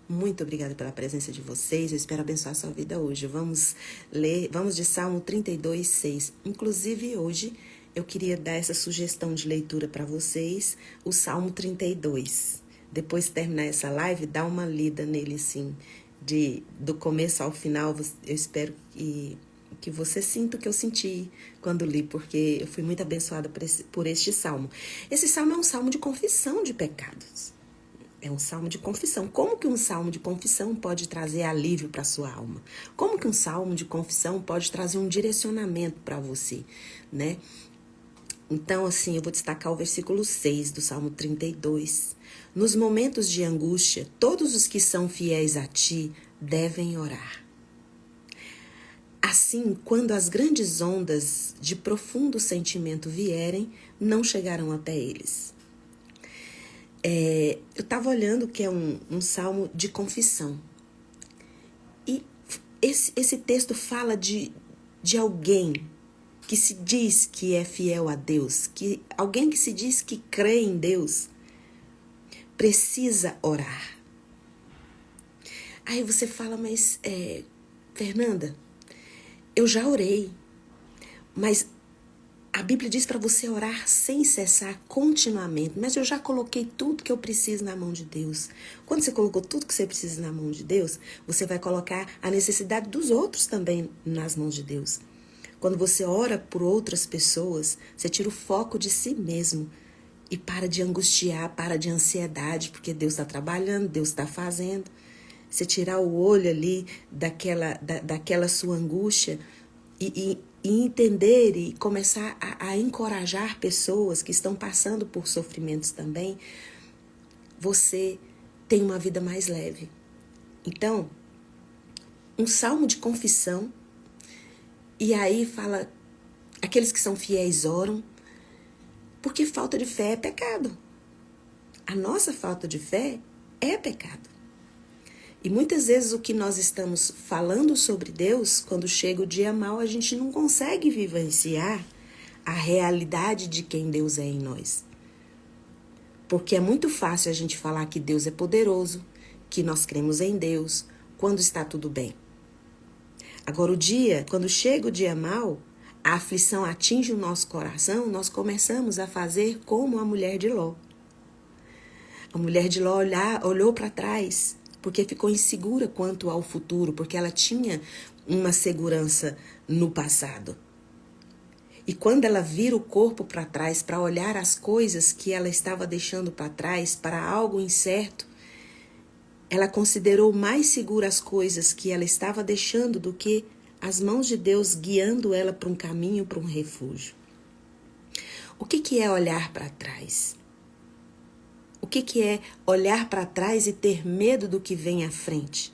Muito obrigada pela presença de vocês. Eu espero abençoar a sua vida hoje. Vamos de Salmo 32, 6. Inclusive, hoje, eu queria dar essa sugestão de leitura para vocês, o Salmo 32. Depois de terminar essa live, dá uma lida nele, assim, do começo ao final. Eu espero que você sinta o que eu senti quando li, porque eu fui muito abençoada por este salmo. Esse salmo é um salmo de confissão de pecados. É um salmo de confissão. Como que um salmo de confissão pode trazer alívio para a sua alma? Como que um salmo de confissão pode trazer um direcionamento para você, né? Então, assim, eu vou destacar o versículo 6 do Salmo 32. Nos momentos de angústia, todos os que são fiéis a ti devem orar. Assim, quando as grandes ondas de profundo sentimento vierem, não chegarão até eles. Eu estava olhando que é um salmo de confissão. E esse texto fala de alguém que se diz que é fiel a Deus, alguém que se diz que crê em Deus, precisa orar. Aí você fala, mas Fernanda, eu já orei, mas a Bíblia diz para você orar sem cessar continuamente, mas eu já coloquei tudo que eu preciso na mão de Deus. Quando você colocou tudo que você precisa na mão de Deus, você vai colocar a necessidade dos outros também nas mãos de Deus. Quando você ora por outras pessoas, você tira o foco de si mesmo e para de angustiar, para de ansiedade, porque Deus está trabalhando, Deus está fazendo. Você tirar o olho ali daquela sua angústia e entender e começar a encorajar pessoas que estão passando por sofrimentos também, você tem uma vida mais leve. Então, um salmo de confissão, e aí fala, aqueles que são fiéis oram, porque falta de fé é pecado. A nossa falta de fé é pecado. E muitas vezes o que nós estamos falando sobre Deus, quando chega o dia mau, a gente não consegue vivenciar a realidade de quem Deus é em nós. Porque é muito fácil a gente falar que Deus é poderoso, que nós cremos em Deus, quando está tudo bem. Agora, quando chega o dia mau, a aflição atinge o nosso coração, nós começamos a fazer como a mulher de Ló. A mulher de Ló olhou para trás, porque ficou insegura quanto ao futuro, porque ela tinha uma segurança no passado. E quando ela vira o corpo para trás, para olhar as coisas que ela estava deixando para trás, para algo incerto, ela considerou mais seguras as coisas que ela estava deixando do que as mãos de Deus guiando ela para um caminho, para um refúgio. O que é olhar para trás? O que é olhar para trás e ter medo do que vem à frente?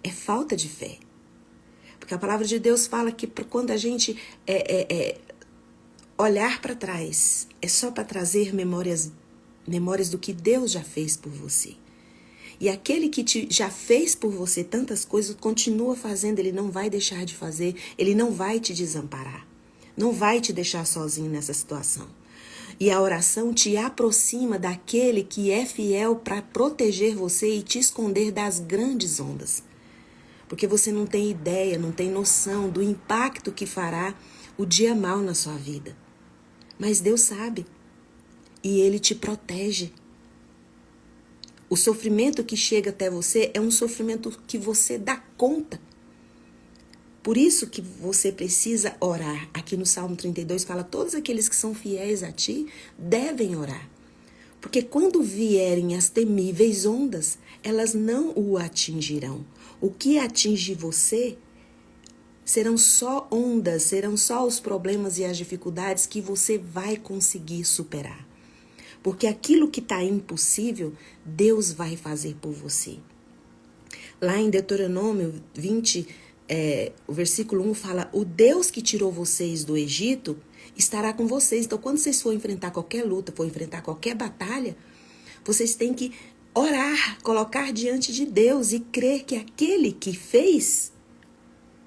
É falta de fé. Porque a palavra de Deus fala que quando a gente olhar para trás, é só para trazer memórias do que Deus já fez por você. E aquele que já fez por você tantas coisas, continua fazendo, ele não vai deixar de fazer, ele não vai te desamparar, não vai te deixar sozinho nessa situação. E a oração te aproxima daquele que é fiel para proteger você e te esconder das grandes ondas. Porque você não tem ideia, não tem noção do impacto que fará o dia mau na sua vida. Mas Deus sabe e Ele te protege. O sofrimento que chega até você é um sofrimento que você dá conta. Por isso que você precisa orar. Aqui no Salmo 32 fala, todos aqueles que são fiéis a ti devem orar. Porque quando vierem as temíveis ondas, elas não o atingirão. O que atinge você serão só ondas, serão só os problemas e as dificuldades que você vai conseguir superar. Porque aquilo que está impossível, Deus vai fazer por você. Lá em Deuteronômio 20, o versículo 1 fala, o Deus que tirou vocês do Egito estará com vocês. Então, quando vocês forem enfrentar qualquer luta, forem enfrentar qualquer batalha, vocês têm que orar, colocar diante de Deus e crer que aquele que fez,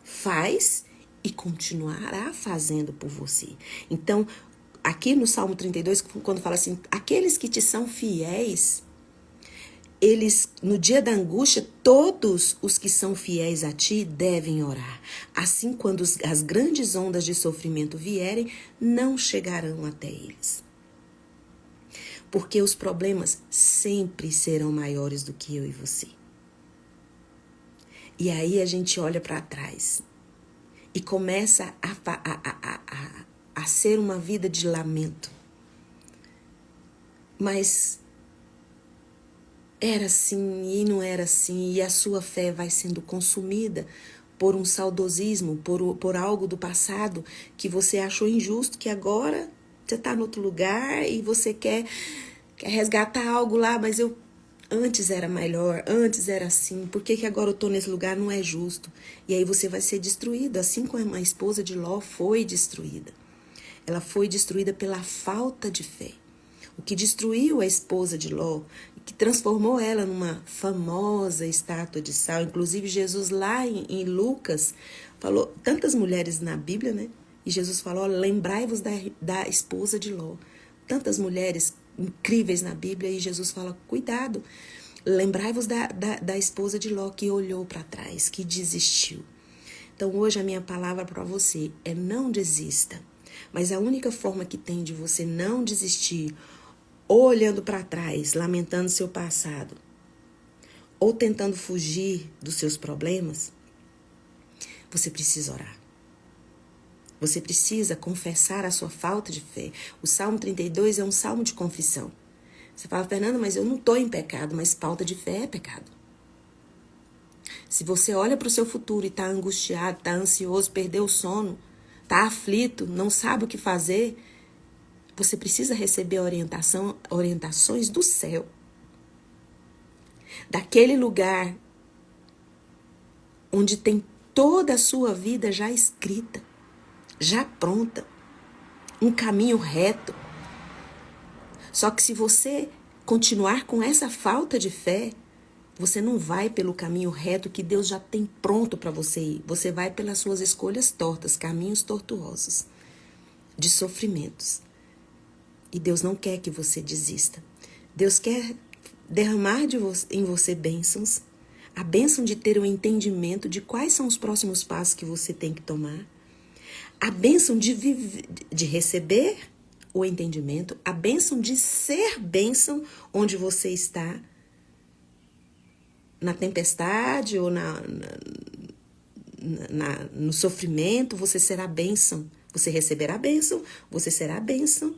faz e continuará fazendo por você. Então, aqui no Salmo 32, quando fala assim, aqueles que te são fiéis, eles, no dia da angústia, todos os que são fiéis a ti devem orar. Assim, quando as grandes ondas de sofrimento vierem, não chegarão até eles. Porque os problemas sempre serão maiores do que eu e você. E aí a gente olha para trás e começa a ser uma vida de lamento. Mas era assim e não era assim, e a sua fé vai sendo consumida por um saudosismo, por algo do passado que você achou injusto, que agora você está em outro lugar e você quer resgatar algo lá, mas antes era melhor, antes era assim, por que agora eu estou nesse lugar? Não é justo. E aí você vai ser destruído, assim como a esposa de Ló foi destruída. Ela foi destruída pela falta de fé. O que destruiu a esposa de Ló, que transformou ela numa famosa estátua de sal. Inclusive, Jesus lá em Lucas falou, tantas mulheres na Bíblia, né? E Jesus falou, lembrai-vos da esposa de Ló. Tantas mulheres incríveis na Bíblia, e Jesus fala, cuidado, lembrai-vos da esposa de Ló, que olhou para trás, que desistiu. Então, hoje a minha palavra para você é não desista. Mas a única forma que tem de você não desistir, ou olhando para trás, lamentando seu passado, ou tentando fugir dos seus problemas, você precisa orar. Você precisa confessar a sua falta de fé. O Salmo 32 é um salmo de confissão. Você fala, Fernanda, mas eu não estou em pecado, mas falta de fé é pecado. Se você olha para o seu futuro e está angustiado, está ansioso, perdeu o sono, está aflito, não sabe o que fazer, você precisa receber orientações do céu. Daquele lugar onde tem toda a sua vida já escrita, já pronta, um caminho reto. Só que se você continuar com essa falta de fé, você não vai pelo caminho reto que Deus já tem pronto para você ir. Você vai pelas suas escolhas tortas, caminhos tortuosos, de sofrimentos. E Deus não quer que você desista. Deus quer derramar em você bênçãos, a bênção de ter o entendimento de quais são os próximos passos que você tem que tomar, a bênção de receber o entendimento, a bênção de ser bênção onde você está, na tempestade ou no sofrimento, você será bênção, você receberá a bênção, você será a bênção.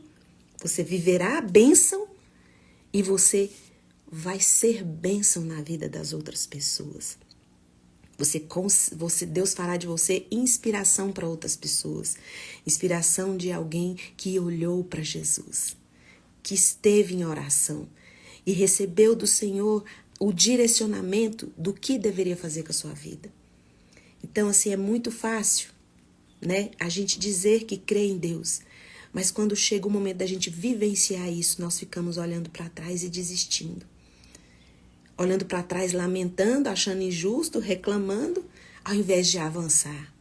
Você viverá a bênção e você vai ser bênção na vida das outras pessoas. Deus fará de você inspiração para outras pessoas. Inspiração de alguém que olhou para Jesus, que esteve em oração e recebeu do Senhor o direcionamento do que deveria fazer com a sua vida. Então, assim, é muito fácil, né, a gente dizer que crê em Deus. Mas quando chega o momento da gente vivenciar isso, nós ficamos olhando para trás e desistindo. Olhando para trás, lamentando, achando injusto, reclamando, ao invés de avançar.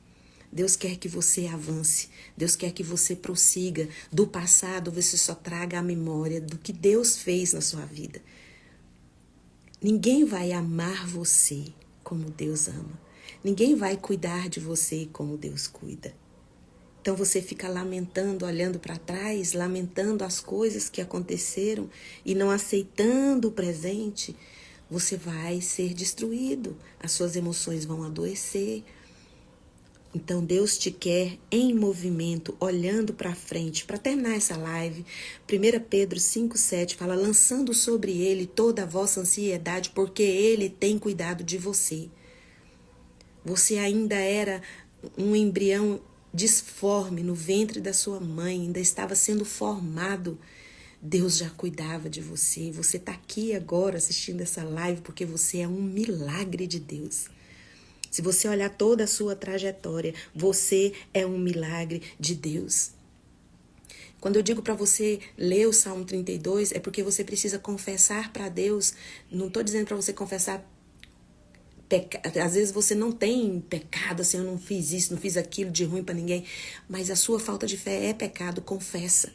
Deus quer que você avance. Deus quer que você prossiga. Do passado, você só traga a memória do que Deus fez na sua vida. Ninguém vai amar você como Deus ama. Ninguém vai cuidar de você como Deus cuida. Então você fica lamentando, olhando para trás, lamentando as coisas que aconteceram e não aceitando o presente, você vai ser destruído, as suas emoções vão adoecer. Então Deus te quer em movimento, olhando para frente. Para terminar essa live, 1 Pedro 5,7 fala, lançando sobre ele toda a vossa ansiedade, porque ele tem cuidado de você. Você ainda era um embrião disforme no ventre da sua mãe, ainda estava sendo formado. Deus já cuidava de você. Você está aqui agora assistindo essa live porque você é um milagre de Deus. Se você olhar toda a sua trajetória, você é um milagre de Deus. Quando eu digo para você ler o Salmo 32, é porque você precisa confessar para Deus. Não estou dizendo para você confessar às vezes você não tem pecado, assim, eu não fiz isso, não fiz aquilo de ruim para ninguém, mas a sua falta de fé é pecado, confessa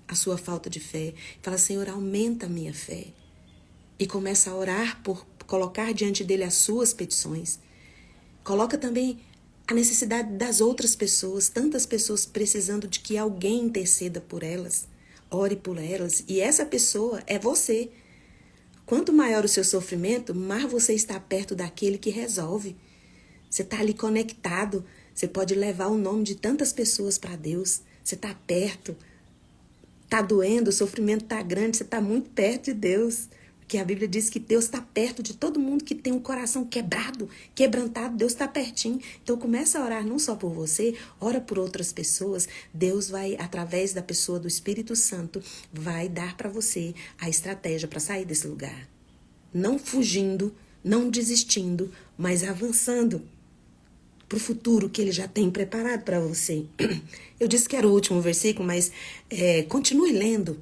a sua falta de fé, fala, Senhor, aumenta a minha fé, e começa a orar por colocar diante dele as suas petições. Coloca também a necessidade das outras pessoas, tantas pessoas precisando de que alguém interceda por elas. Ore por elas, e essa pessoa é você. Quanto maior o seu sofrimento, mais você está perto daquele que resolve. Você está ali conectado, você pode levar o nome de tantas pessoas para Deus. Você está perto, está doendo, o sofrimento está grande, você está muito perto de Deus. Porque a Bíblia diz que Deus está perto de todo mundo que tem um coração quebrado, quebrantado. Deus está pertinho. Então começa a orar não só por você, ora por outras pessoas. Deus vai, através da pessoa do Espírito Santo, vai dar para você a estratégia para sair desse lugar. Não fugindo, não desistindo, mas avançando para o futuro que Ele já tem preparado para você. Eu disse que era o último versículo, mas continue lendo.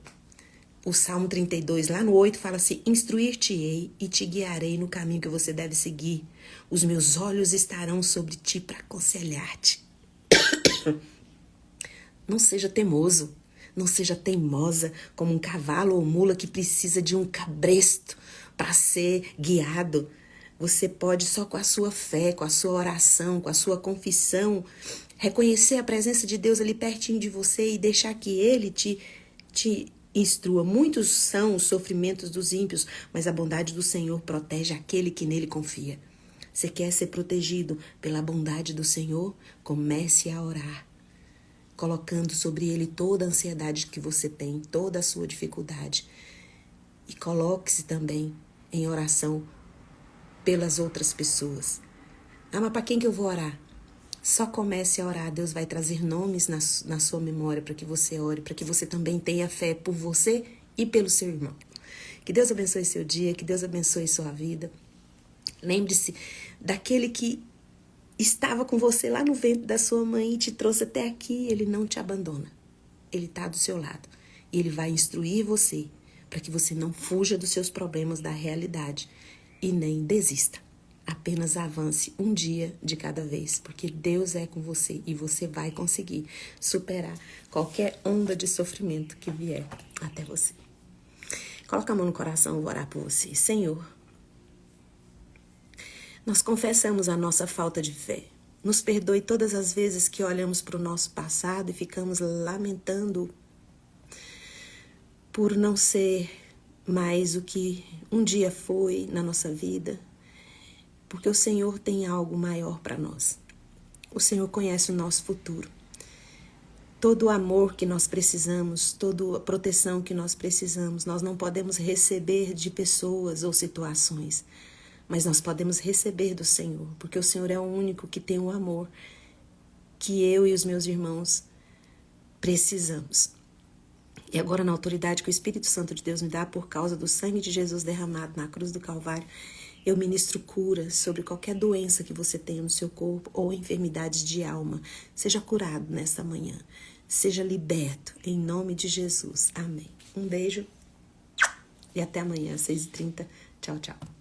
O Salmo 32, lá no 8, fala assim: instruir-te-ei e te guiarei no caminho que você deve seguir. Os meus olhos estarão sobre ti para aconselhar-te. Não seja teimoso, não seja teimosa como um cavalo ou mula que precisa de um cabresto para ser guiado. Você pode só com a sua fé, com a sua oração, com a sua confissão, reconhecer a presença de Deus ali pertinho de você e deixar que Ele te instrua. Muitos são os sofrimentos dos ímpios, mas a bondade do Senhor protege aquele que nele confia. Você quer ser protegido pela bondade do Senhor? Comece a orar, colocando sobre Ele toda a ansiedade que você tem, toda a sua dificuldade. E coloque-se também em oração pelas outras pessoas. Ah, mas para quem que eu vou orar? Só comece a orar, Deus vai trazer nomes na sua memória para que você ore, para que você também tenha fé por você e pelo seu irmão. Que Deus abençoe seu dia, que Deus abençoe sua vida. Lembre-se daquele que estava com você lá no ventre da sua mãe e te trouxe até aqui. Ele não te abandona, Ele está do seu lado. E Ele vai instruir você para que você não fuja dos seus problemas, da realidade, e nem desista. Apenas avance um dia de cada vez, porque Deus é com você e você vai conseguir superar qualquer onda de sofrimento que vier até você. Coloca a mão no coração, eu vou orar por você. Senhor, nós confessamos a nossa falta de fé. Nos perdoe todas as vezes que olhamos para o nosso passado e ficamos lamentando por não ser mais o que um dia foi na nossa vida. Porque o Senhor tem algo maior para nós. O Senhor conhece o nosso futuro. Todo o amor que nós precisamos, toda a proteção que nós precisamos, nós não podemos receber de pessoas ou situações, mas nós podemos receber do Senhor, porque o Senhor é o único que tem o amor que eu e os meus irmãos precisamos. E agora, na autoridade que o Espírito Santo de Deus me dá por causa do sangue de Jesus derramado na cruz do Calvário, eu ministro cura sobre qualquer doença que você tenha no seu corpo ou enfermidades de alma. Seja curado nesta manhã. Seja liberto em nome de Jesus. Amém. Um beijo e até amanhã, às 6h30. Tchau, tchau.